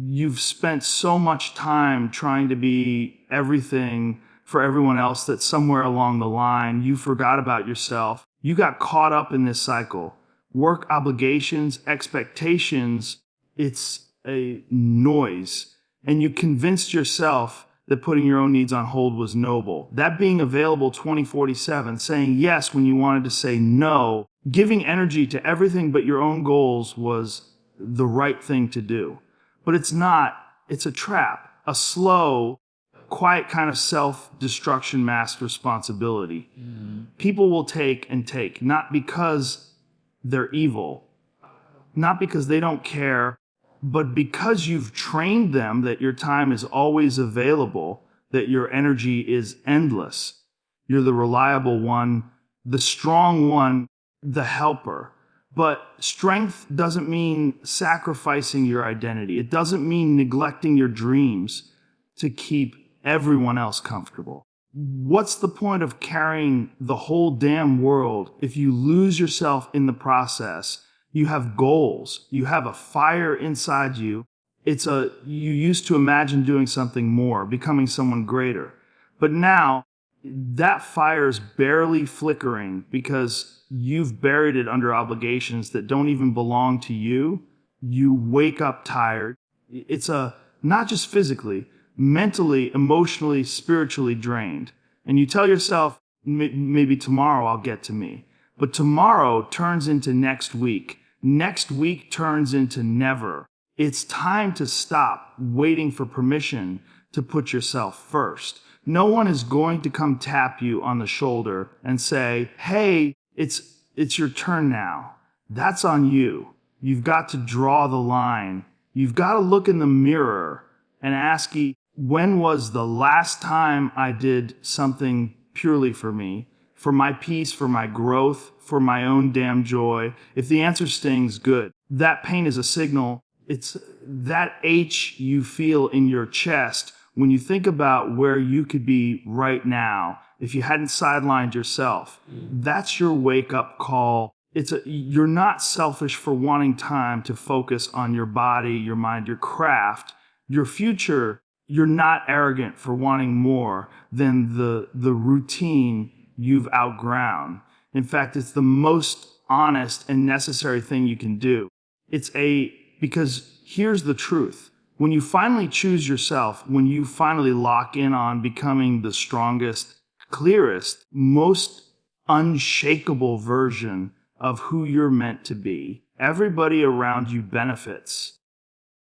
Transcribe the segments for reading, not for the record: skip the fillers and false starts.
you've spent so much time trying to be everything for everyone else that somewhere along the line you forgot about yourself. You got caught up in this cycle. Work obligations, expectations, it's a noise. And you convinced yourself that putting your own needs on hold was noble. That being available 20/47, saying yes when you wanted to say no, giving energy to everything but your own goals was the right thing to do. But it's not. It's a trap, a slow, quiet kind of self-destruction masked responsibility. People will take and take, not because they're evil, not because they don't care, but because you've trained them that your time is always available, that your energy is endless. You're the reliable one, the strong one, the helper. But strength doesn't mean sacrificing your identity. It doesn't mean neglecting your dreams to keep everyone else comfortable. What's the point of carrying the whole damn world if you lose yourself in the process? You have goals. You have a fire inside you. You used to imagine doing something more, becoming someone greater. But now that fire is barely flickering because you've buried it under obligations that don't even belong to you. You wake up tired. Not just physically, mentally, emotionally, spiritually drained. And you tell yourself, maybe tomorrow I'll get to me. But tomorrow turns into next week. Next week turns into never. It's time to stop waiting for permission to put yourself first. No one is going to come tap you on the shoulder and say, hey, it's your turn now. That's on you. You've got to draw the line. You've got to look in the mirror and ask, when was the last time I did something purely for me, for my peace, for my growth, for my own damn joy? If the answer stings, good. That pain is a signal. It's that ache you feel in your chest when you think about where you could be right now if you hadn't sidelined yourself. That's your wake-up call. You're not selfish for wanting time to focus on your body, your mind, your craft, your future. You're not arrogant for wanting more than the routine you've outgrown. In fact, it's the most honest and necessary thing you can do. Because here's the truth. When you finally choose yourself, when you finally lock in on becoming the strongest, clearest, most unshakable version of who you're meant to be, everybody around you benefits.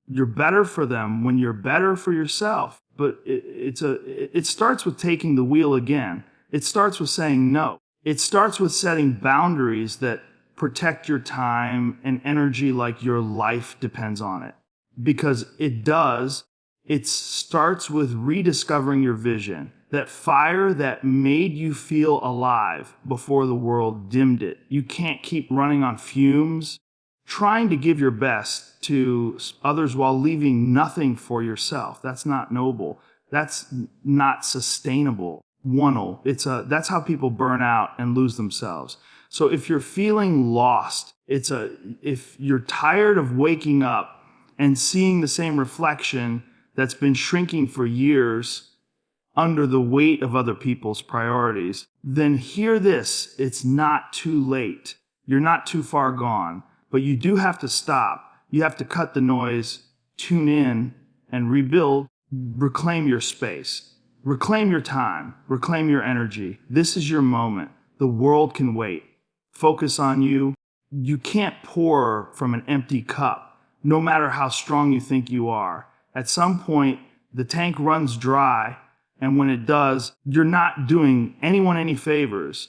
You're better for them when you're better for yourself. But it starts with taking the wheel again. It starts with saying no. It starts with setting boundaries that protect your time and energy like your life depends on it. Because it does. It starts with rediscovering your vision. That fire that made you feel alive before the world dimmed it. You can't keep running on fumes, trying to give your best to others while leaving nothing for yourself. That's not noble. That's not sustainable. That's how people burn out and lose themselves. So if you're feeling lost, if you're tired of waking up and seeing the same reflection that's been shrinking for years under the weight of other people's priorities, then hear this. It's not too late. You're not too far gone, but you do have to stop. You have to cut the noise, tune in, and rebuild, reclaim your space, reclaim your time, reclaim your energy. This is your moment. The world can wait. Focus on you. You can't pour from an empty cup, no matter how strong you think you are. At some point, the tank runs dry, and when it does, you're not doing anyone any favors.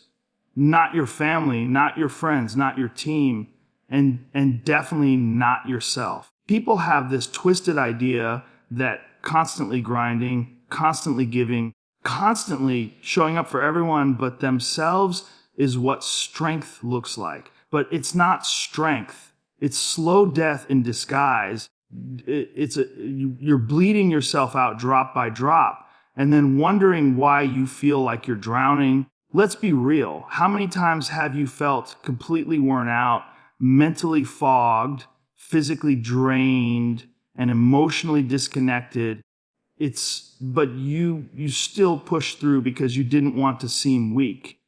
Not your family, not your friends, not your team, and definitely not yourself. People have this twisted idea that constantly grinding, constantly giving, constantly showing up for everyone but themselves is what strength looks like. But it's not strength. It's slow death in disguise. You're bleeding yourself out drop by drop and then wondering why you feel like you're drowning. Let's be real. How many times have you felt completely worn out, mentally fogged, physically drained, and emotionally disconnected. But you still push through because you didn't want to seem weak,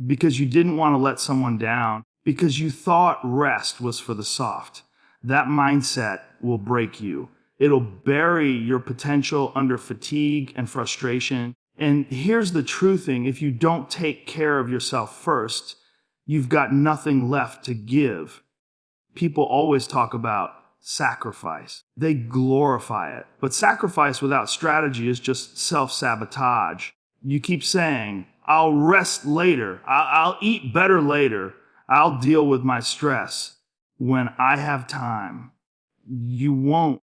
because you didn't want to let someone down, because you thought rest was for the soft. That mindset will break you. It'll bury your potential under fatigue and frustration. And here's the true thing: if you don't take care of yourself first, you've got nothing left to give. People always talk about sacrifice. They glorify it. But sacrifice without strategy is just self-sabotage. You keep saying, I'll rest later. I'll eat better later. I'll deal with my stress when I have time. You won't,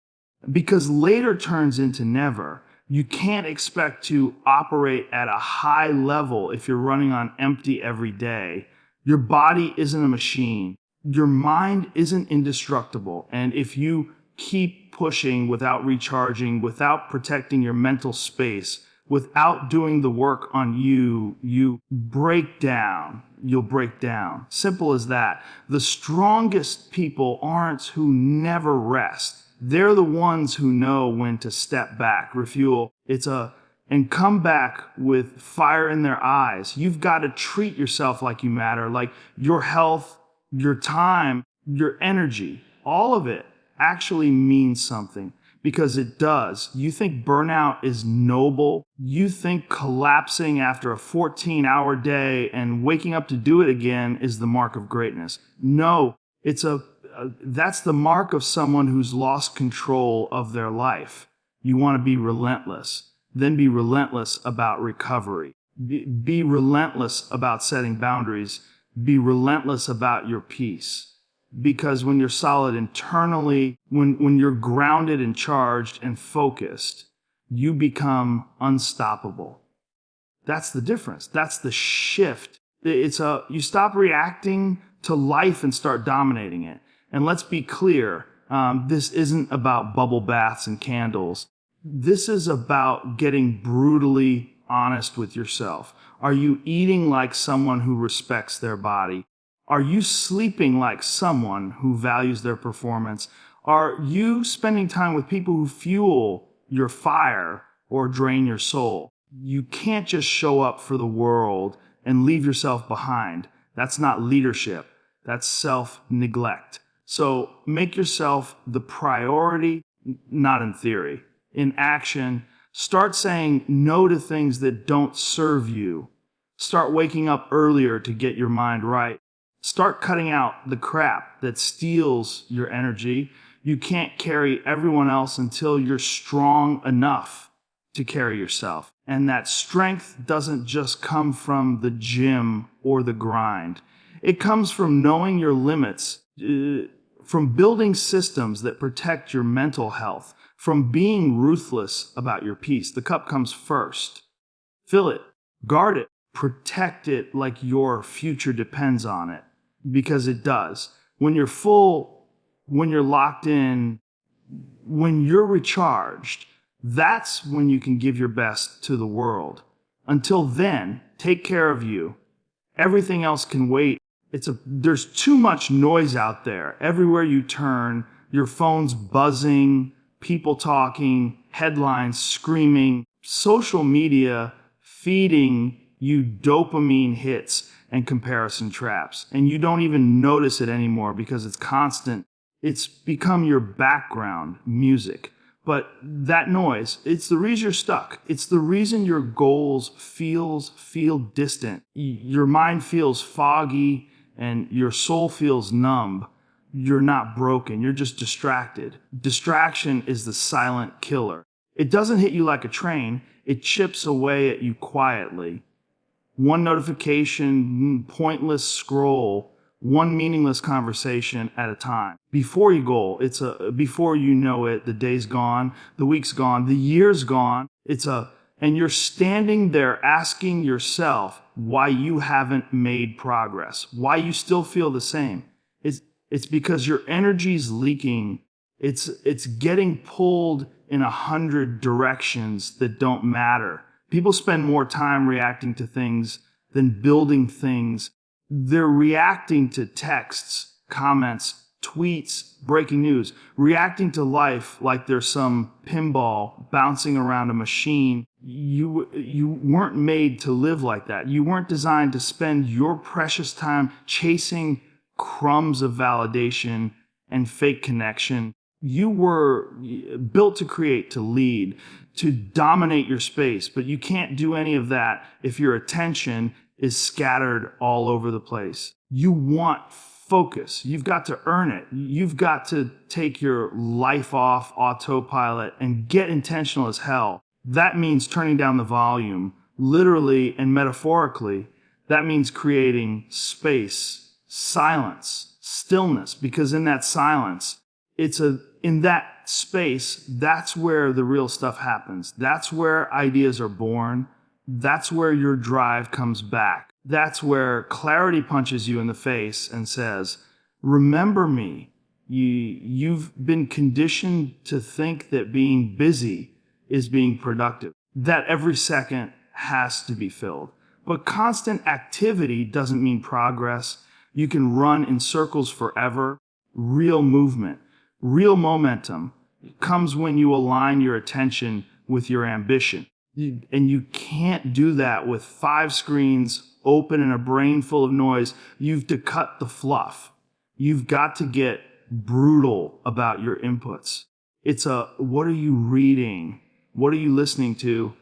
because later turns into never. You can't expect to operate at a high level if you're running on empty every day. Your body isn't a machine. Your mind isn't indestructible. And if you keep pushing without recharging, without protecting your mental space, without doing the work on you, you break down. You'll break down. Simple as that. The strongest people aren't who never rest. They're the ones who know when to step back, refuel. And come back with fire in their eyes. You've got to treat yourself like you matter, like your health, your time, your energy, all of it actually means something, because it does. You think burnout is noble? You think collapsing after a 14-hour day and waking up to do it again is the mark of greatness? No, that's the mark of someone who's lost control of their life. You want to be relentless. Then be relentless about recovery. Be relentless about setting boundaries. Be relentless about your peace. Because when you're solid internally, when you're grounded and charged and focused, you become unstoppable. That's the difference. That's the shift. You stop reacting to life and start dominating it. And let's be clear, this isn't about bubble baths and candles. This is about getting brutally honest with yourself. Are you eating like someone who respects their body? Are you sleeping like someone who values their performance? Are you spending time with people who fuel your fire or drain your soul? You can't just show up for the world and leave yourself behind. That's not leadership. That's self-neglect. So make yourself the priority, not in theory. In action, start saying no to things that don't serve you. Start waking up earlier to get your mind right. Start cutting out the crap that steals your energy. You can't carry everyone else until you're strong enough to carry yourself. And that strength doesn't just come from the gym or the grind. It comes from knowing your limits, from building systems that protect your mental health, from being ruthless about your peace. The cup comes first. Fill it, guard it, protect it like your future depends on it, because it does. When you're full, when you're locked in, when you're recharged, that's when you can give your best to the world. Until then, take care of you. Everything else can wait. There's too much noise out there. Everywhere you turn, your phone's buzzing, people talking, headlines screaming, social media feeding you dopamine hits and comparison traps. And you don't even notice it anymore because it's constant. It's become your background music. But that noise, it's the reason you're stuck. It's the reason your goals feel distant. Your mind feels foggy and your soul feels numb. You're not broken. You're just distracted. Distraction is the silent killer. It doesn't hit you like a train. It chips away at you quietly. One notification, pointless scroll, one meaningless conversation at a time. Before you go, before you know it, the day's gone, the week's gone, the year's gone. And you're standing there asking yourself why you haven't made progress, why you still feel the same. It's because your energy's leaking. It's getting pulled in 100 directions that don't matter. People spend more time reacting to things than building things. They're reacting to texts, comments, tweets, breaking news, reacting to life like there's some pinball bouncing around a machine. You weren't made to live like that. You weren't designed to spend your precious time chasing crumbs of validation and fake connection. You were built to create, to lead, to dominate your space, but you can't do any of that if your attention is scattered all over the place. You want focus. You've got to earn it. You've got to take your life off autopilot and get intentional as hell. That means turning down the volume, literally and metaphorically. That means creating space, silence, stillness, because in that silence, in that space, that's where the real stuff happens. That's where ideas are born. That's where your drive comes back. That's where clarity punches you in the face and says, remember me. You've been conditioned to think that being busy is being productive, that every second has to be filled. But constant activity doesn't mean progress. You can run in circles forever. Real movement, real momentum comes when you align your attention with your ambition. And you can't do that with 5 screens open and a brain full of noise. You've to cut the fluff. You've got to get brutal about your inputs. What are you reading? What are you listening to?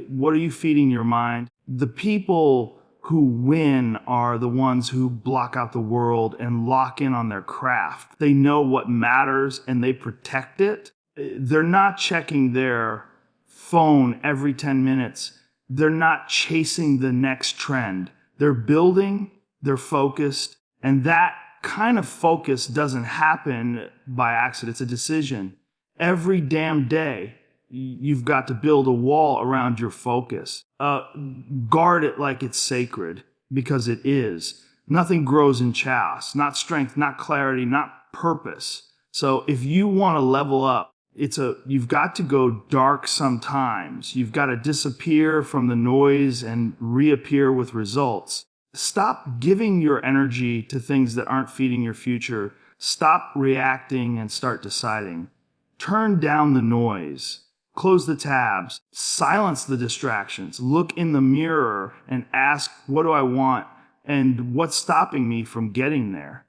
What are you feeding your mind? The people who win are the ones who block out the world and lock in on their craft. They know what matters and they protect it. They're not checking their phone every 10 minutes. They're not chasing the next trend. They're building, they're focused, and that kind of focus doesn't happen by accident. It's a decision. Every damn day, you've got to build a wall around your focus. Guard it like it's sacred, because it is. Nothing grows in chaos, not strength, not clarity, not purpose. So if you want to level up, you've got to go dark sometimes. You've got to disappear from the noise and reappear with results. Stop giving your energy to things that aren't feeding your future. Stop reacting and start deciding. Turn down the noise. Close the tabs. Silence the distractions. Look in the mirror and ask, what do I want? And what's stopping me from getting there?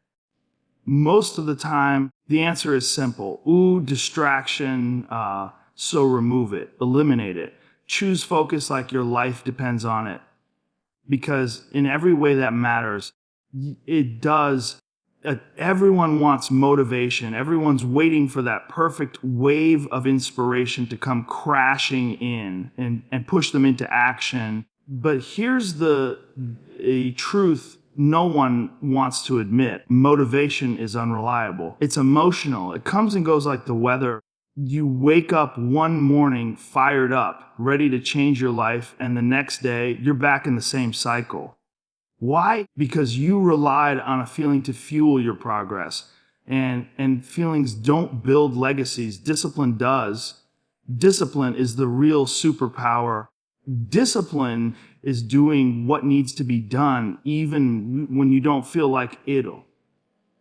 Most of the time, the answer is simple. Distraction, so remove it, eliminate it. Choose focus like your life depends on it. Because in every way that matters, it does. Everyone wants motivation. Everyone's waiting for that perfect wave of inspiration to come crashing in and push them into action. But here's a truth no one wants to admit. Motivation is unreliable. It's emotional. It comes and goes like the weather. You wake up one morning fired up, ready to change your life, and the next day you're back in the same cycle. Why? Because you relied on a feeling to fuel your progress. And feelings don't build legacies. Discipline does. Discipline is the real superpower. Discipline is doing what needs to be done even when you don't feel like it'll.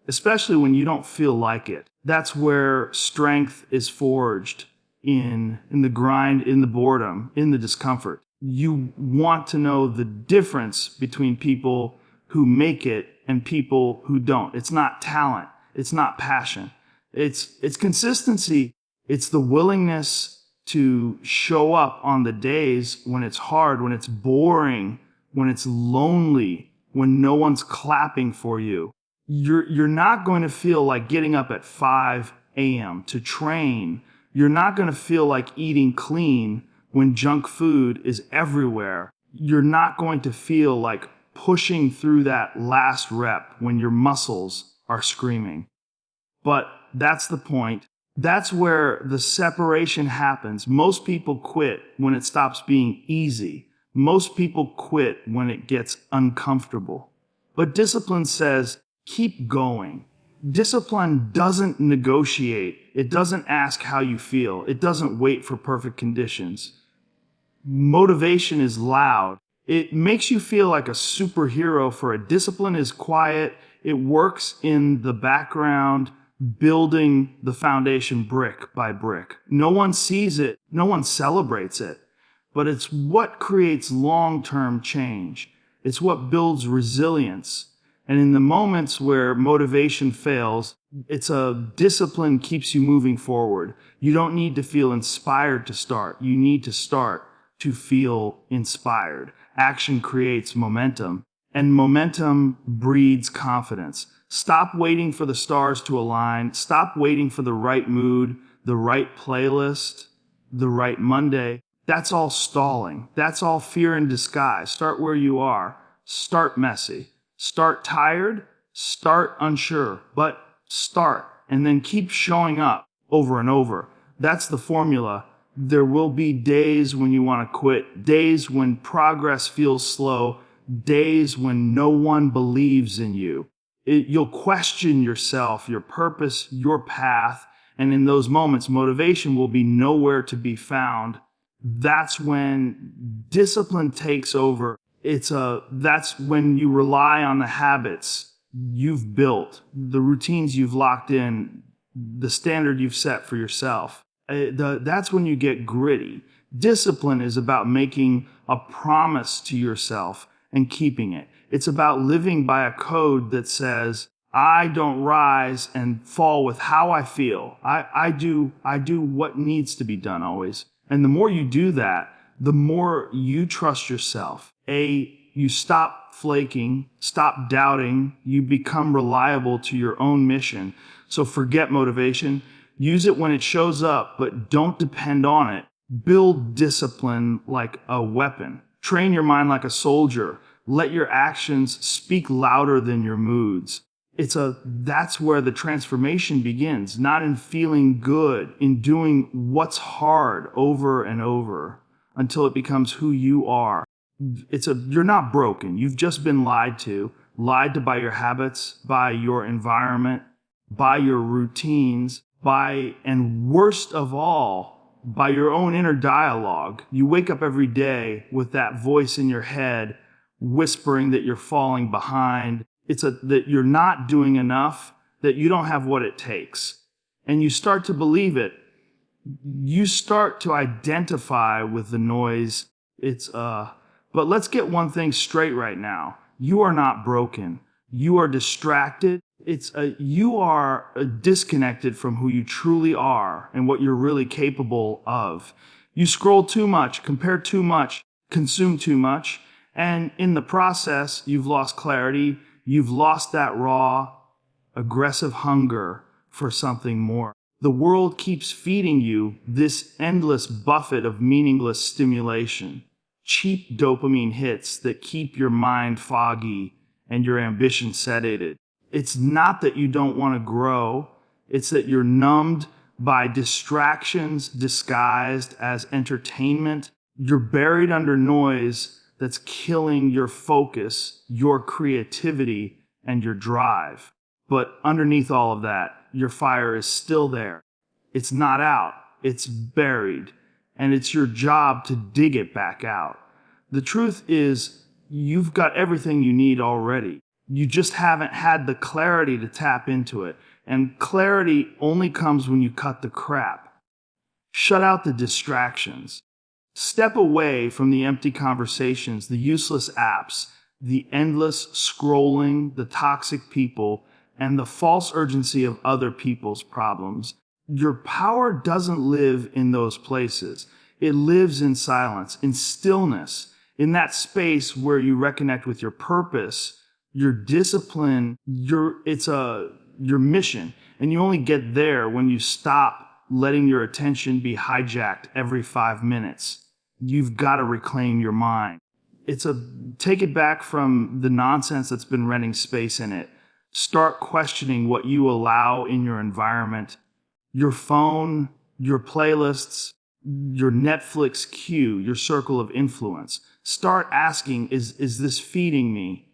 Especially when you don't feel like it. That's where strength is forged, in the grind, in the boredom, in the discomfort. You want to know the difference between people who make it and people who don't. It's not talent. It's not passion. It's consistency. It's the willingness to show up on the days when it's hard, when it's boring, when it's lonely, when no one's clapping for you. You're not going to feel like getting up at 5 a.m. to train. You're not going to feel like eating clean when junk food is everywhere. You're not going to feel like pushing through that last rep when your muscles are screaming. But that's the point. That's where the separation happens. Most people quit when it stops being easy. Most people quit when it gets uncomfortable. But discipline says, keep going. Discipline doesn't negotiate. It doesn't ask how you feel. It doesn't wait for perfect conditions. Motivation is loud. It makes you feel like a superhero. For a discipline is quiet. It works in the background. building the foundation brick by brick. No one sees it, no one celebrates it, but it's what creates long-term change. It's what builds resilience. And in the moments where motivation fails, it's a discipline keeps you moving forward. You don't need to feel inspired to start. You need to start to feel inspired. Action creates momentum, and momentum breeds confidence. Stop waiting for the stars to align. Stop waiting for the right mood, the right playlist, the right Monday. That's all stalling. That's all fear in disguise. Start where you are. Start messy. Start tired. Start unsure. But start, and then keep showing up over and over. That's the formula. There will be days when you want to quit, days when progress feels slow, days when no one believes in you. You'll question yourself, your purpose, your path, and in those moments, motivation will be nowhere to be found. That's when discipline takes over. That's when you rely on the habits you've built, the routines you've locked in, the standard you've set for yourself. That's when you get gritty. Discipline is about making a promise to yourself and keeping it. It's about living by a code that says, I don't rise and fall with how I feel. I do what needs to be done always. And the more you do that, the more you trust yourself. You stop flaking, stop doubting, you become reliable to your own mission. So forget motivation. Use it when it shows up, but don't depend on it. Build discipline like a weapon. Train your mind like a soldier. Let your actions speak louder than your moods. That's where the transformation begins, not in feeling good, in doing what's hard over and over until it becomes who you are. You're not broken. You've just been lied to by your habits, by your environment, by your routines, and worst of all, by your own inner dialogue. You wake up every day with that voice in your head whispering that you're falling behind. That you're not doing enough, that you don't have what it takes. And you start to believe it. You start to identify with the noise. But let's get one thing straight right now. You are not broken. You are distracted. You are disconnected from who you truly are and what you're really capable of. You scroll too much, compare too much, consume too much, and in the process, you've lost clarity. You've lost that raw, aggressive hunger for something more. The world keeps feeding you this endless buffet of meaningless stimulation, cheap dopamine hits that keep your mind foggy and your ambition sedated. It's not that you don't want to grow. It's that you're numbed by distractions disguised as entertainment. You're buried under noise that's killing your focus, your creativity, and your drive. But underneath all of that, your fire is still there. It's not out. It's buried. And it's your job to dig it back out. The truth is, you've got everything you need already. You just haven't had the clarity to tap into it. And clarity only comes when you cut the crap. Shut out the distractions. Step away from the empty conversations, the useless apps, the endless scrolling, the toxic people, and the false urgency of other people's problems. Your power doesn't live in those places. It lives in silence, in stillness, in that space where you reconnect with your purpose, your discipline, your mission. And you only get there when you stop letting your attention be hijacked every 5 minutes. You've got to reclaim your mind. Take it back from the nonsense that's been renting space in it. Start questioning what you allow in your environment, your phone, your playlists, your Netflix queue, your circle of influence. Start asking, is this feeding me?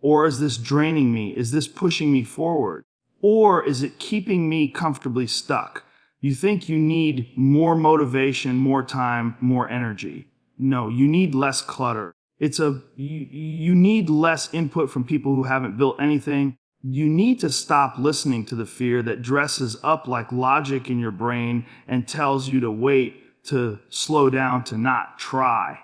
Or is this draining me? Is this pushing me forward? Or is it keeping me comfortably stuck? You think you need more motivation, more time, more energy. No, you need less clutter. You need less input from people who haven't built anything, You need to stop listening to the fear that dresses up like logic in your brain and tells you to wait, to slow down, to not try.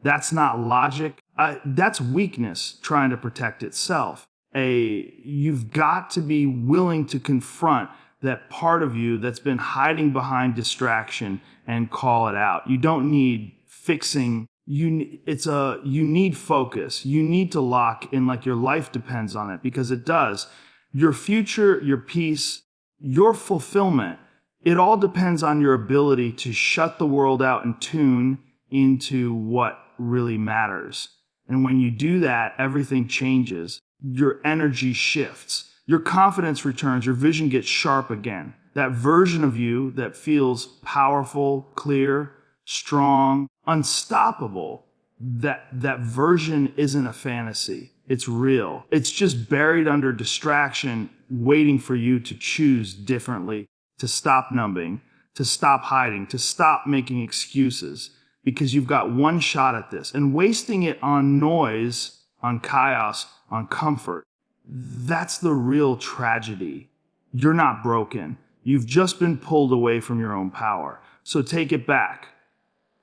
That's not logic. That's weakness trying to protect itself. You've got to be willing to confront that part of you that's been hiding behind distraction and call it out. You don't need fixing. You need focus. You need to lock in like your life depends on it, because it does. Your future, your peace, your fulfillment, it all depends on your ability to shut the world out and tune into what really matters. And when you do that, everything changes. Your energy shifts. Your confidence returns. Your vision gets sharp again. That version of you that feels powerful, clear, strong, unstoppable, that version isn't a fantasy. It's real. It's just buried under distraction, waiting for you to choose differently, to stop numbing, to stop hiding, to stop making excuses, because you've got one shot at this. And wasting it on noise, on chaos, on comfort, that's the real tragedy. You're not broken. You've just been pulled away from your own power. So take it back.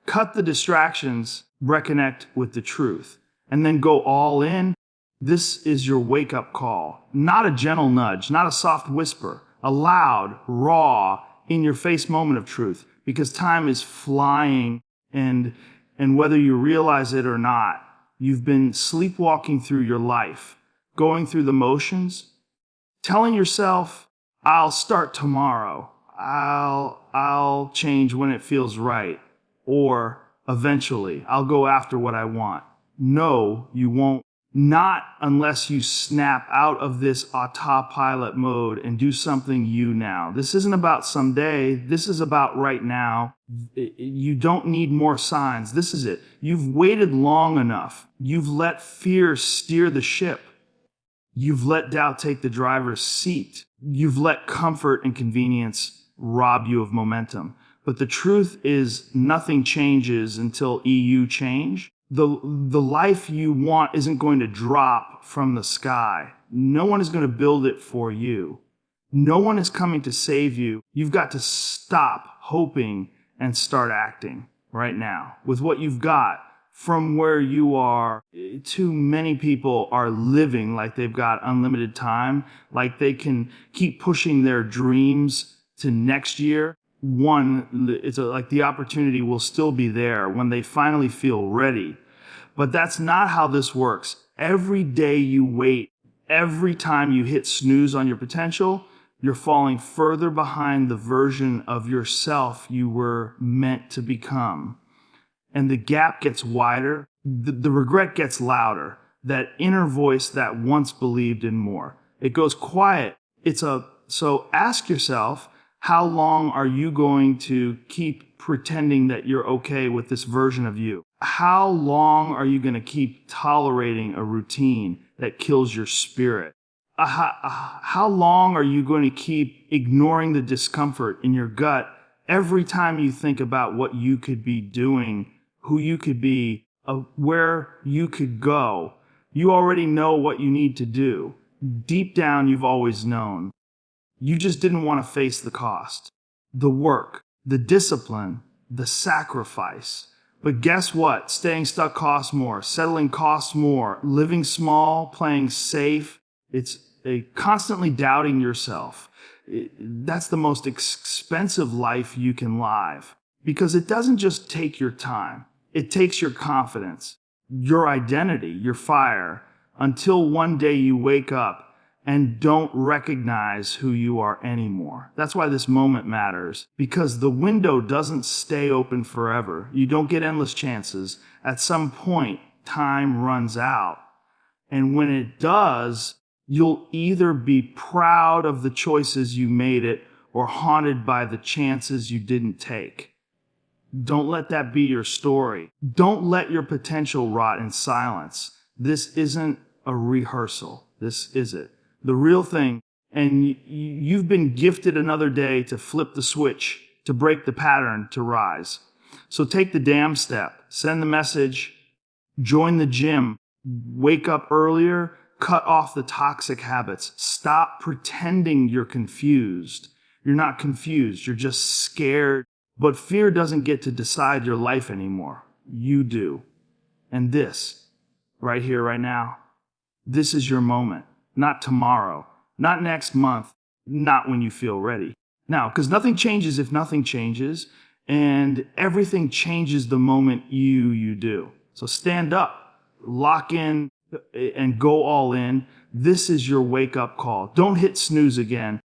Cut the distractions, reconnect with the truth, and then go all in. This is your wake-up call. Not a gentle nudge, not a soft whisper, a loud, raw, in-your-face moment of truth, because time is flying, and whether you realize it or not, you've been sleepwalking through your life, going through the motions, telling yourself, I'll start tomorrow, I'll change when it feels right, or eventually I'll go after what I want. No, you won't. Not unless you snap out of this autopilot mode and do something now. This isn't about someday. This is about right now. You don't need more signs. This is it. You've waited long enough. You've let fear steer the ship. You've let doubt take the driver's seat. You've let comfort and convenience rob you of momentum. But the truth is, nothing changes until you change. The life you want isn't going to drop from the sky. No one is going to build it for you. No one is coming to save you. You've got to stop hoping and start acting right now with what you've got. From where you are, too many people are living like they've got unlimited time, like they can keep pushing their dreams to next year. Like the opportunity will still be there when they finally feel ready. But that's not how this works. Every day you wait, every time you hit snooze on your potential, you're falling further behind the version of yourself you were meant to become. And the gap gets wider, the regret gets louder, that inner voice that once believed in more. It goes quiet. So ask yourself, how long are you going to keep pretending that you're okay with this version of you? How long are you going to keep tolerating a routine that kills your spirit? How long are you going to keep ignoring the discomfort in your gut every time you think about what you could be doing, who you could be, where you could go? You already know what you need to do. Deep down, you've always known. You just didn't want to face the cost, the work, the discipline, the sacrifice. But guess what? Staying stuck costs more. Settling costs more. Living small, playing safe. It's constantly doubting yourself. That's the most expensive life you can live, because it doesn't just take your time. It takes your confidence, your identity, your fire, until one day you wake up and don't recognize who you are anymore. That's why this moment matters, because the window doesn't stay open forever. You don't get endless chances. At some point, time runs out. And when it does, you'll either be proud of the choices you made it or haunted by the chances you didn't take. Don't let that be your story. Don't let your potential rot in silence. This isn't a rehearsal. This is it. The real thing. And you've been gifted another day to flip the switch, to break the pattern, to rise. So take the damn step. Send the message. Join the gym. Wake up earlier. Cut off the toxic habits. Stop pretending you're confused. You're not confused. You're just scared. But fear doesn't get to decide your life anymore. You do. And this, right here, right now, this is your moment. Not tomorrow. Not next month. Not when you feel ready. Now, because nothing changes if nothing changes. And everything changes the moment you do. So stand up, lock in, and go all in. This is your wake-up call. Don't hit snooze again.